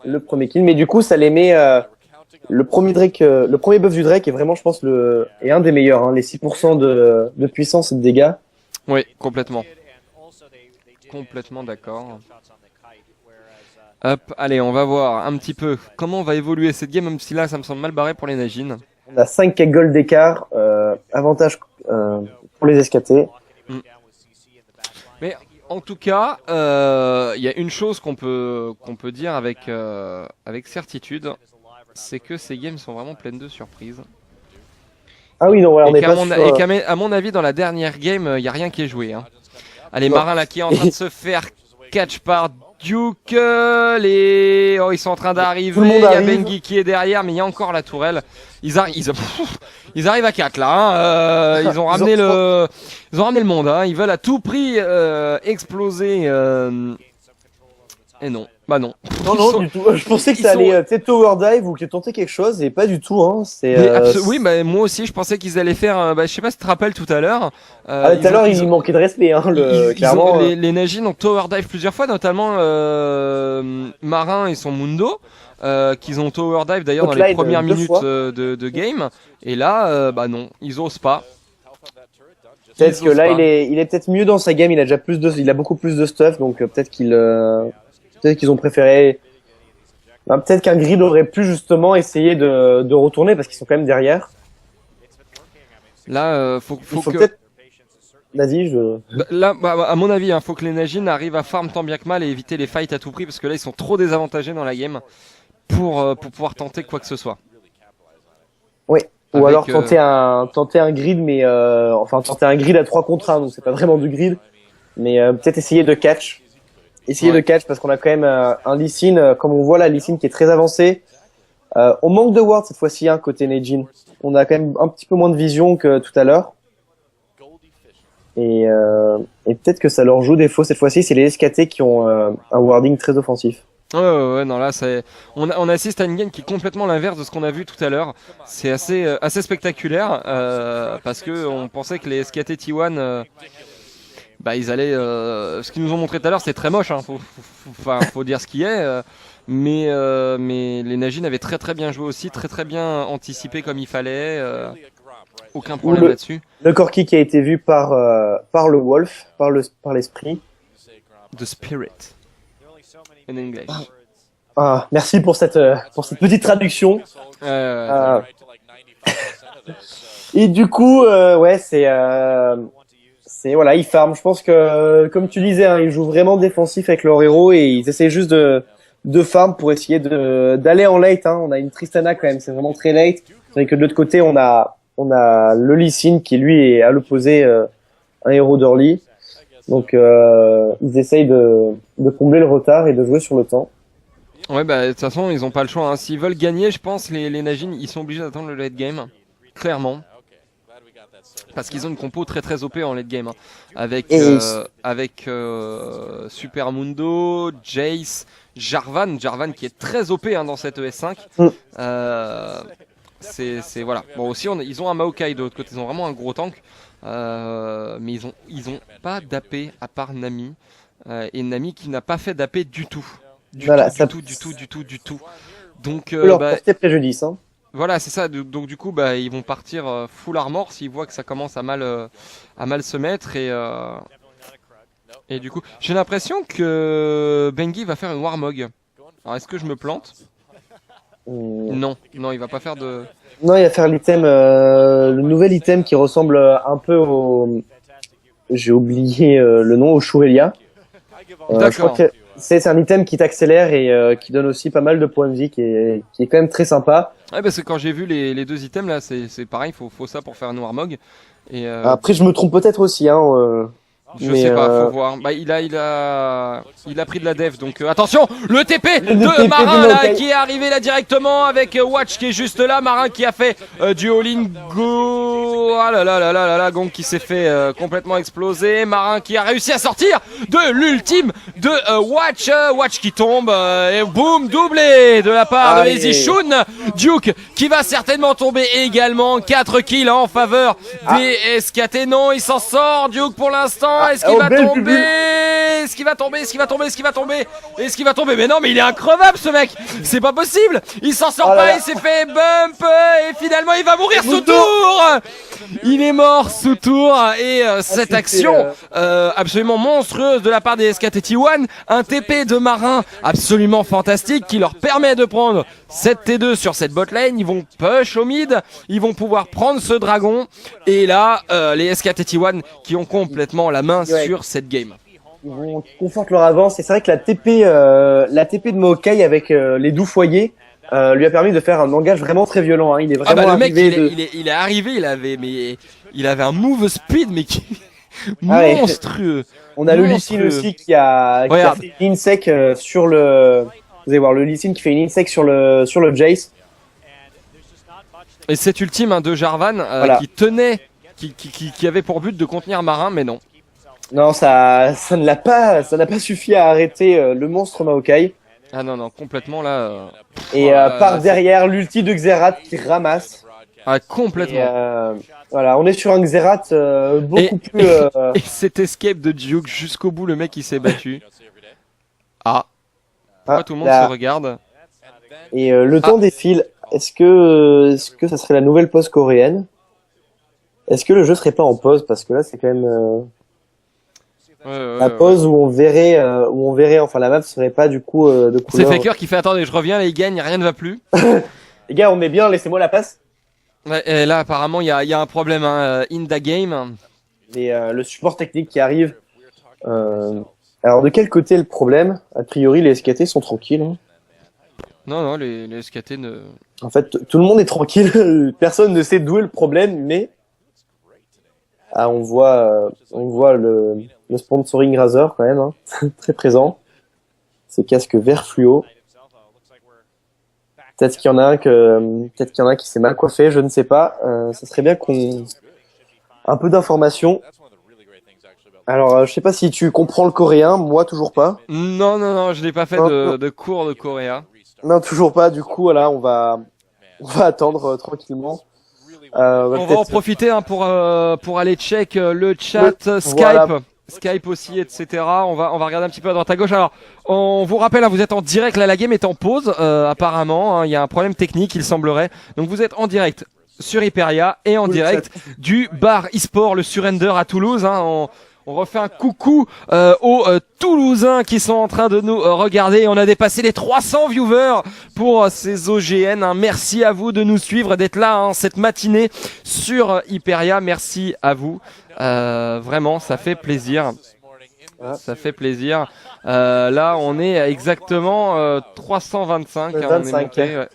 le premier kill, mais du coup ça les met... le premier buff du Drake est vraiment, je pense, est un des meilleurs, hein, les 6% de puissance et de dégâts. Oui, complètement. Complètement d'accord. Hop, allez, on va voir un petit peu comment va évoluer cette game, même si là, ça me semble mal barré pour les Najin. On a 5 gold d'écart, avantage pour les SKT. Mais en tout cas, il y a une chose qu'on peut dire avec certitude. C'est que ces games sont vraiment pleines de surprises. Ah oui, non, voilà, on est pas sûr. Et qu'à mon avis, dans la dernière game, il n'y a rien qui est joué. Hein. Allez, Marin là qui est en train de se faire catch par Duke. Ils sont en train d'arriver. Il y a Bengi qui est derrière, mais il y a encore la tourelle. Ils arrivent à 4 là. Hein. Ils ont ramené le monde. Hein. Ils veulent à tout prix exploser. Et non. Bah non. Non, du tout. Je pensais que ça allait peut-être tower dive ou qu'ils tentaient quelque chose et pas du tout. Hein. Oui, bah, moi aussi, je pensais qu'ils allaient faire. Je sais pas si tu te rappelles tout à l'heure. Tout à l'heure, il manquait de respect. Hein, clairement. Les Najin ont tower dive plusieurs fois, notamment Marin et son Mundo, qu'ils ont tower dive d'ailleurs dans les premières minutes de game. Et là, bah non, ils osent pas. Peut-être que là, il est peut-être mieux dans sa game. Il a beaucoup plus de stuff, donc peut-être qu'ils ont préféré. Peut-être qu'un grid aurait pu justement essayer de retourner parce qu'ils sont quand même derrière. Là, faut que. Peut-être. Vas-y, Là, à mon avis, faut que les Najin arrivent à farm tant bien que mal et éviter les fights à tout prix parce que là, ils sont trop désavantagés dans la game pour pouvoir tenter quoi que ce soit. Oui. Ou alors tenter un grid, mais tenter un grid à 3 contre 1, donc c'est pas vraiment du grid, mais peut-être essayer de catch. De catch parce qu'on a quand même un Lee Sin, comme on voit là, Lee Sin qui est très avancé. On manque de ward cette fois-ci, hein, côté Nejin. On a quand même un petit peu moins de vision que tout à l'heure. Et peut-être que ça leur joue défaut cette fois-ci, c'est les SKT qui ont un warding très offensif. Ouais, non, là, on assiste à une game qui est complètement l'inverse de ce qu'on a vu tout à l'heure. C'est assez spectaculaire parce que on pensait que les SKT T1 ils allaient. Ce qu'ils nous ont montré tout à l'heure, c'est très moche. Hein, faut dire ce qui est. Mais les Najin avaient très très bien joué aussi, très très bien anticipé comme il fallait. Aucun problème là-dessus. Le Corki qui a été vu par le Wolf, par l'esprit. The Spirit. In English. Ah, merci pour cette petite traduction. Et du coup, c'est voilà, ils farment. Je pense que, comme tu disais, hein, ils jouent vraiment défensif avec leur héros et ils essaient juste de farm pour essayer d'aller en late. Hein. On a une Tristana quand même, c'est vraiment très late. C'est vrai que de l'autre côté, on a le Lee Sin qui lui est à l'opposé un héros d'early. Donc ils essayent de combler le retard et de jouer sur le temps. Ouais, de toute façon, ils ont pas le choix. Hein. S'ils veulent gagner, je pense, les Najin, ils sont obligés d'attendre le late game. clairement. Parce qu'ils ont une compo très très OP en late game, hein. Avec Super Mundo, Jace, Jarvan qui est très OP hein, dans cette ES5. C'est voilà. Bon aussi ils ont un Maokai de l'autre côté, ils ont vraiment un gros tank, mais ils ont pas d'AP à part Nami, et Nami qui n'a pas fait d'AP du tout, du tout. Donc leur porter préjudice. Hein. Voilà, c'est ça. Donc du coup, bah, ils vont partir full armor s'ils voient que ça commence à mal se mettre et du coup, j'ai l'impression que Bengi va faire une Warmog. Alors est-ce que je me plante? Non, il va pas faire de. Non, il va faire l'item, le nouvel item qui ressemble un peu au. J'ai oublié le nom, au Shurelia. D'accord. C'est un item qui t'accélère et qui donne aussi pas mal de points de vie, qui est quand même très sympa. Ouais, parce que quand j'ai vu les deux items là, c'est pareil, faut ça pour faire un Warmog. Et après, je me trompe peut-être aussi, hein. Je sais pas, faut voir. Bah, il a pris de la dev, donc attention, le TP de Marin là, qui est arrivé là directement avec Watch qui est juste là, Marin qui a fait du all-in go, ah là là là là là, Gong qui s'est fait complètement exploser, Marin qui a réussi à sortir de l'ultime de Watch, Watch qui tombe et boum, doublé de la part de Lazy Shun, Duke qui va certainement tomber également, 4 kills en faveur des SKT, non, il s'en sort, Duke pour l'instant. Est-ce qu'il va tomber? Est-ce qu'il va tomber? Est-ce qu'il va tomber? Est-ce qu'il va tomber? Est-ce qu'il va tomber? Mais non, mais il est increvable ce mec! C'est pas possible! Il s'en sort pas, il s'est fait bump et finalement il va mourir sous tour! Il est mort sous tour et cette action absolument monstrueuse de la part des SKT1, un TP de Marin absolument fantastique qui leur permet de prendre cette T2 sur cette botlane, ils vont push au mid, ils vont pouvoir prendre ce dragon et là les SKT1 qui ont complètement la main sur cette game. Ils confortent leur avance et c'est vrai que la TP de Maokai avec les doux foyers lui a permis de faire un engage vraiment très violent. Hein. Il est vraiment le mec, il est arrivé, il avait un move speed mais qui monstrueux. Ouais. On a le Lee Sin aussi qui a fait une insec sur le. Vous allez voir le Lee Sin qui fait une insec sur le Jace. Et cette ultime de Jarvan qui tenait, qui avait pour but de contenir Marin, mais non. Non, ça n'a pas suffi à arrêter le monstre Maokai. Ah non, complètement là. Et par derrière l'ulti de Xerath qui ramasse. Ah, complètement. Voilà, on est sur un Xerath beaucoup plus. Et cet escape de Duke jusqu'au bout, le mec il s'est battu. Pourquoi tout le monde se regarde? Et le temps défile. Est-ce que ça serait la nouvelle pause coréenne? Est-ce que le jeu serait pas en pause? Parce que là, c'est quand même la pause où on verrait, enfin la map serait pas du coup de couleur. C'est Faker qui fait attendez, je reviens, là, il gagne, rien ne va plus. Les gars, on est bien, laissez-moi la passe. Ouais, et là, apparemment, il y a un problème hein, in the game. Et le support technique qui arrive. Alors, de quel côté est le problème? A priori, les SKT sont tranquilles. Hein. Non, les SKT ne. En fait, tout le monde est tranquille. Personne ne sait d'où est le problème, mais on voit le sponsoring Razer quand même, hein. Très présent. Ces casques vert fluo. Peut-être qu'il y en a un qui s'est mal coiffé, je ne sais pas. Ça serait bien qu'on un peu d'informations. Alors, je sais pas si tu comprends le coréen, moi toujours pas. Non, je n'ai pas fait de cours de coréen. Non, toujours pas. Du coup, voilà, on va attendre tranquillement. On va en profiter hein, pour aller check le chat Skype. Voilà. Skype aussi, etc. On va regarder un petit peu à droite à gauche. Alors, on vous rappelle, hein, vous êtes en direct. Là, la game est en pause, apparemment. Hein, il y a un problème technique, il semblerait. Donc, vous êtes en direct sur Hyperia et en direct du bar eSport, le Surrender à Toulouse. Hein, on refait un coucou aux Toulousains qui sont en train de nous regarder. On a dépassé les 300 viewers pour ces OGN. Hein. Merci à vous de nous suivre, d'être là hein, cette matinée sur Hyperia. Merci à vous. Vraiment, ça fait plaisir. Ça fait plaisir. Là, on est à exactement 325. Hein, on est monté. Ouais.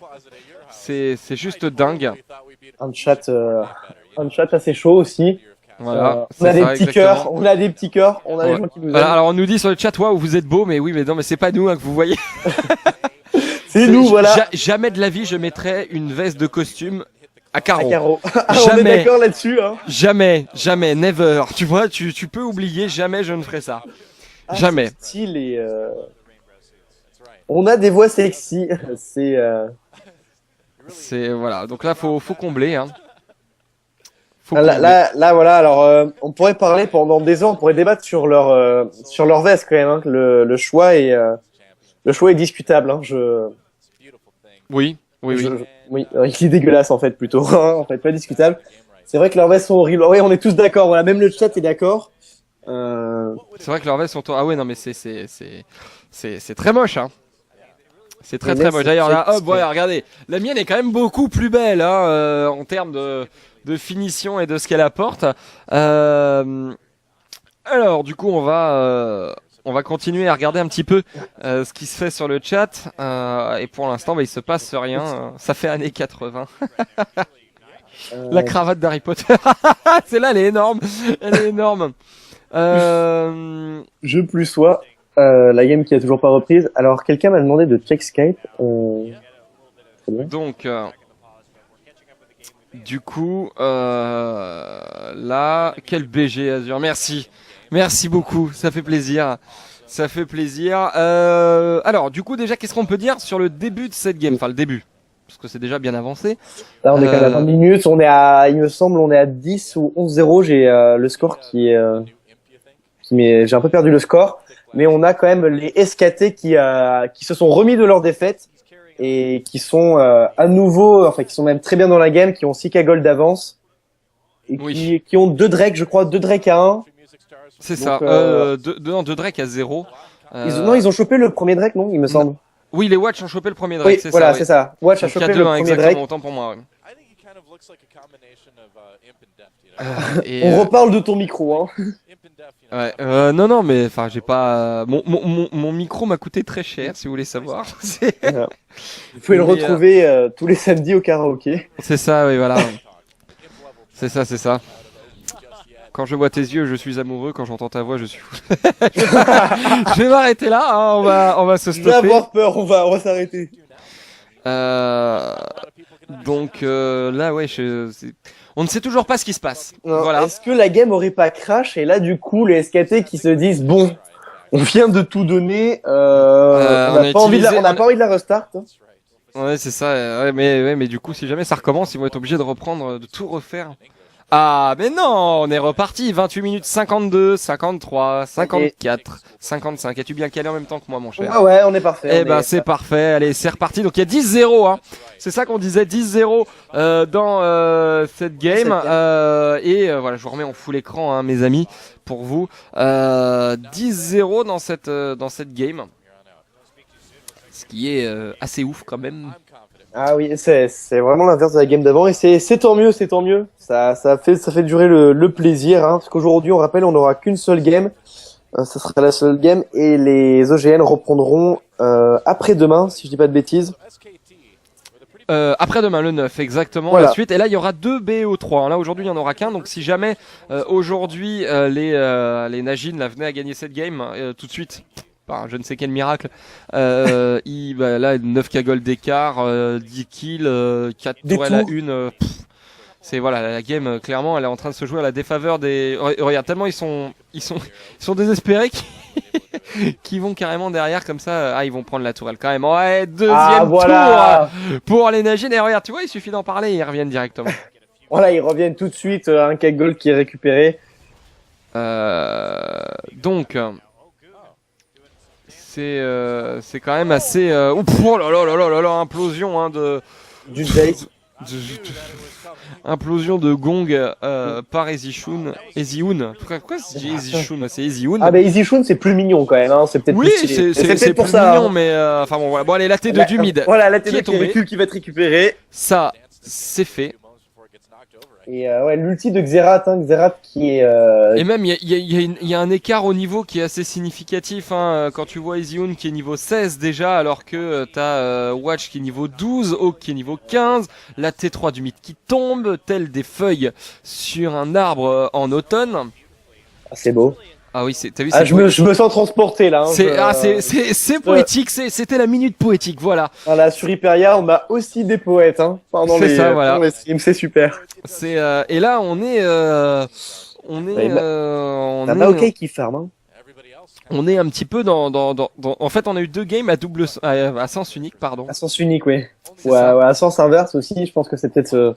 C'est juste dingue. Un chat assez chaud aussi. Voilà, on a des petits cœurs, on a des gens qui nous aiment. Alors on nous dit sur le chat, waouh, vous êtes beau, mais oui, mais non, mais c'est pas nous hein, que vous voyez. C'est nous, voilà. Jamais de la vie je mettrais une veste de costume À carreau. carreau. On est Jamais. d'accord là-dessus. Hein. Jamais, never. Tu vois, tu peux oublier, jamais je ne ferai ça. Jamais. C'est style et on a des voix sexy. C'est voilà. Donc là, faut combler. Hein. Là, voilà. Alors, on pourrait parler pendant des ans. On pourrait débattre sur leur veste quand même. Hein, que le choix est discutable. Hein, Oui. Oui, il est dégueulasse en fait plutôt. En fait, pas discutable. C'est vrai que leurs vestes sont horribles. Oui, on est tous d'accord. Voilà, même le chat est d'accord. C'est vrai que leurs vestes sont. Ah ouais, non mais c'est très moche. Hein. C'est très moche. D'ailleurs là, hop, voilà, regardez. La mienne est quand même beaucoup plus belle hein, en termes de finition et de ce qu'elle apporte. Alors, du coup, on va continuer à regarder un petit peu ce qui se fait sur le chat. Et pour l'instant, il se passe rien. Ça fait années 80. La cravate d'Harry Potter. Celle-là, elle est énorme. Elle est énorme. Je plus sois. La game qui a toujours pas reprise. Alors, quelqu'un m'a demandé de check Skype. Donc, du coup, là, quel BG Azure. Merci beaucoup. Ça fait plaisir. Alors, du coup, déjà, qu'est-ce qu'on peut dire sur le début de cette game? Enfin, le début. Parce que c'est déjà bien avancé. Là, on est quand même à 20 minutes. Il me semble, on est à 10 ou 11-0. J'ai le score j'ai un peu perdu le score. Mais on a quand même les SKT qui se sont remis de leur défaite et qui sont à nouveau, enfin qui sont même très bien dans la game, qui ont 6K gold d'avance et qui ont 2 Drake, je crois, 2 Drake à 1. C'est ça, 2 Drake à 0. Non, ils ont chopé le premier Drake, non, il me semble. Oui, les Watch ont chopé le premier Drake, oui, c'est voilà, ça. Oui, c'est ça. Watch a chopé le premier Drake. Autant pour moi. Ouais. On reparle de ton micro, hein. Ouais, non, mais enfin, j'ai pas. Mon micro m'a coûté très cher, si vous voulez savoir. Vous pouvez le retrouver tous les samedis au karaoké. C'est ça, oui, voilà. C'est ça. Quand je vois tes yeux, je suis amoureux. Quand j'entends ta voix, je suis fou. Je vais m'arrêter là. Hein, on va se stopper. Je vais avoir peur. On va s'arrêter. Donc là, ouais, on ne sait toujours pas ce qui se passe. Non, voilà. Est-ce que la game aurait pas crash et là, du coup, les SKT qui se disent bon, on vient de tout donner, on n'a pas envie de la restart. Hein. Ouais, c'est ça. Ouais, mais du coup, si jamais ça recommence, ils vont être obligés de reprendre, de tout refaire. Ah, mais non, on est reparti. 28 minutes 52, 53, 54, 55. Es-tu bien calé en même temps que moi, mon cher? Ah ouais, on est parfait. Eh ben, c'est parfait. Allez, c'est reparti. Donc, il y a 10-0, hein. C'est ça qu'on disait, 10-0 dans cette game. Voilà, je vous remets en full écran, hein, mes amis, pour vous. 10-0 dans cette game. Ce qui est assez ouf quand même. Ah oui, c'est vraiment l'inverse de la game d'avant et c'est tant mieux. Ça fait durer le plaisir, hein, parce qu'aujourd'hui, on rappelle, on n'aura qu'une seule game. Ça sera la seule game et les OGN reprendront après-demain, si je dis pas de bêtises. Après-demain, le 9, exactement, voilà. La suite. Et là, il y aura 2 BO3. Hein. Là, aujourd'hui, il n'y en aura qu'un. Donc, si jamais aujourd'hui les Najin là, venaient à gagner cette game, tout de suite, par je ne sais quel miracle, là, 9K gold d'écart, 10 kills, 4 tours à une. C'est voilà, la game, clairement, elle est en train de se jouer à la défaveur des. Regarde, tellement ils sont désespérés qui vont carrément derrière comme ça. Ah, ils vont prendre la tourelle quand même. Ouais, deuxième tour pour les Najin. Et regarde, tu vois, il suffit d'en parler, ils reviennent directement. Voilà, ils reviennent tout de suite. Un K gold qui est récupéré. Donc, c'est quand même assez. Oh là là, implosion hein, du Jake. Implosion de gong par Ezishun. Pourquoi c'est Ezishun? C'est Ezihun. Ah bah Ezishun c'est plus mignon quand même, hein. C'est peut-être oui, plus c'est pour plus ça. Mignon, mais enfin bon voilà. Bon allez, la T2 du mid. Voilà, la T2 qui va être récupérée. Ça, c'est fait. Et ouais, l'ulti de Xerath, hein, Xerath qui est. Et même il y a un écart au niveau qui est assez significatif. Hein, quand tu vois Ezihun qui est niveau 16 déjà, alors que t'as Watch qui est niveau 12, Hawk qui est niveau 15, la T3 du mid qui tombe, telle des feuilles sur un arbre en automne. Ah, c'est beau. Ah oui, t'as vu, Ah, je me sens transporté là. Hein, c'est poétique, c'était la minute poétique, voilà. Voilà, sur Hyperia, on a aussi des poètes, hein, pendant voilà. les streams, c'est super. Et là, on est T'as Maokai qui farm, hein. On est un petit peu en fait, on a eu 2 games à sens unique, pardon. À sens unique, oui. Ouais, à sens inverse aussi, je pense que c'est peut-être...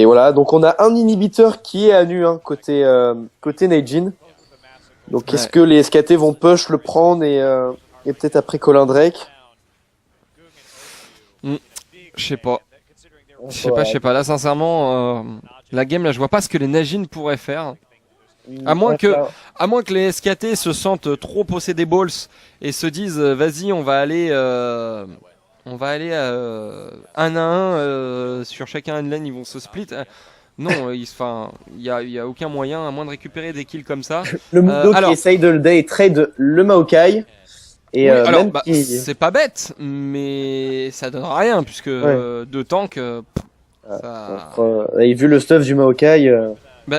voilà, donc on a un inhibiteur qui est à nu, hein, côté Neijin. Donc est-ce que les SKT vont push le prendre et peut-être après Colin Drake? Je sais pas. Je sais pas. Là, sincèrement, la game, là, je vois pas ce que les Neijin pourraient faire. À moins que les SKT se sentent trop possédés balls et se disent, vas-y, on va aller 1 à 1 sur chacun une lane, ils vont se split. Non, il y a aucun moyen, à moins de récupérer des kills comme ça. Le Mundo qui essaye de le day trade le Maokai. Et alors, c'est pas bête, mais ça donne rien, puisque de tank, et vu le stuff du Maokai...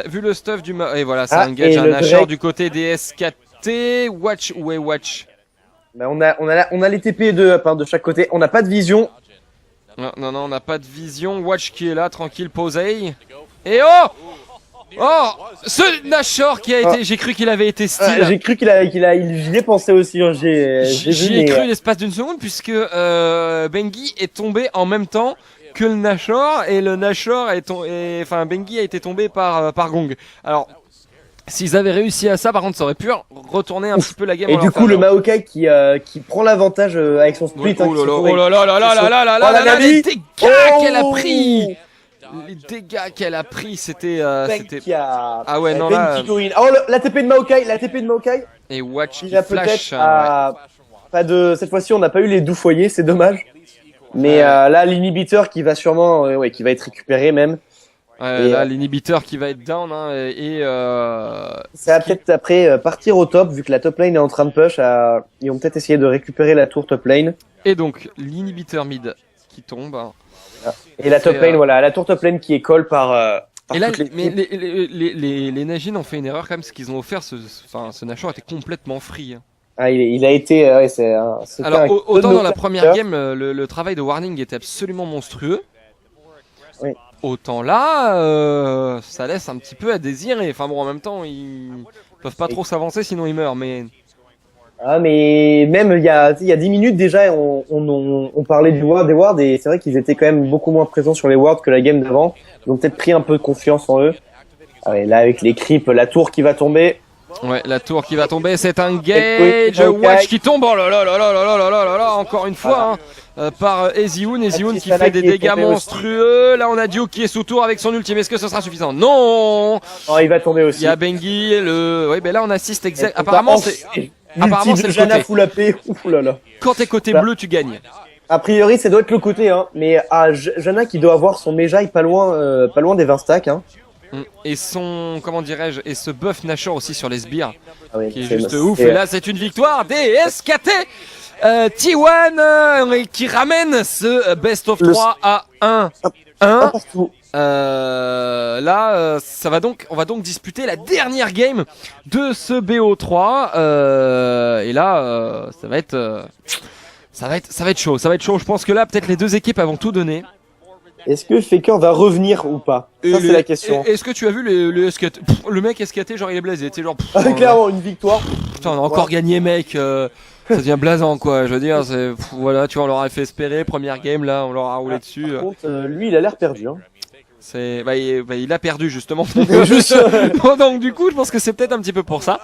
vu le stuff du Maokai, et voilà, ça engage un Nashor du côté des SKT. Watch, où est Watch? On a les TP de chaque côté, on n'a pas de vision. Non, on n'a pas de vision. Watch qui est là, tranquille, posé. Et oh, ce Nashor qui a été, j'ai cru qu'il avait été style. J'ai cru j'y ai pensé aussi. Hein, j'y ai cru l'espace d'une seconde puisque Bengi est tombé en même temps que le Nashor et le Nashor Bengi a été tombé par Gong. Alors, s'ils avaient réussi à ça, par contre, ça aurait pu retourner un petit peu la game. Et du coup, le Maokai qui prend l'avantage avec son split. Oh là là, les dégâts qu'elle a pris. Les dégâts qu'elle a pris, c'était. Ah ouais, non là. Oh, la TP de Maokai, Et Watch qui flash. Cette fois-ci, on n'a pas eu les doux foyers, c'est dommage. Mais là, l'inhibiteur qui va sûrement, qui va être récupéré même. Là, l'inhibiteur qui va être down, hein, ça va peut-être après partir au top, vu que la top lane est en train de push. Ils vont peut-être essayer de récupérer la tour top lane. Et donc, l'inhibiteur mid qui tombe. Et la top lane, voilà, la tour top lane qui est call par et là, mais les Neijin ont fait une erreur quand même, parce qu'ils ont offert ce Nashor était complètement free. Hein. Ah, il a été, alors, autant dans la première game, le travail de Warning était absolument monstrueux. Oui. Autant là, ça laisse un petit peu à désirer. Enfin bon, en même temps, ils peuvent pas trop s'avancer, sinon ils meurent, mais... Ah, mais même il y a 10 minutes déjà, on parlait des wards, et c'est vrai qu'ils étaient quand même beaucoup moins présents sur les wards que la game d'avant. Ils ont peut-être pris un peu de confiance en eux. Ah ouais, là, avec les creeps, la tour qui va tomber. Ouais, la tour qui va tomber, c'est un gage. Watch qui tombe, oh là là là là là là là là, encore une fois, par Ezioun qui fait des dégâts monstrueux. Là, on a Duke qui est sous tour avec son ultime. Est-ce que ce sera suffisant? Non. Oh, il va tomber aussi. Il y a Bengi, oui, ben là, on assiste exact. Apparemment, c'est le Jana full AP. Ouh là là. Quand t'es côté bleu, tu gagnes. A priori, ça doit être le côté, hein. Mais Jana qui doit avoir son Mejai pas loin des 20 stacks, hein. Et comment dirais-je, et ce buff Nashor aussi sur les sbires, qui est juste ouf. Et là, c'est une victoire des SKT. T1 qui ramène ce best of 3 à 1-1. Là, on va donc disputer la dernière game de ce BO3. Et là, ça va être chaud. Je pense que là, peut-être les deux équipes vont tout donner. Est-ce que Faker va revenir ou pas? Ça, c'est la question. Est-ce que tu as vu le SKT? Le mec SKT, genre il est blasé. Genre, clairement, une victoire. Putain, on a encore gagné, mec. Ça devient blasant, quoi. Je veux dire, voilà, tu vois, on leur a fait espérer. Première game, là, on leur a roulé dessus. Par contre, lui, il a l'air perdu. Hein. Il a perdu, justement. Donc, du coup, je pense que c'est peut-être un petit peu pour ça.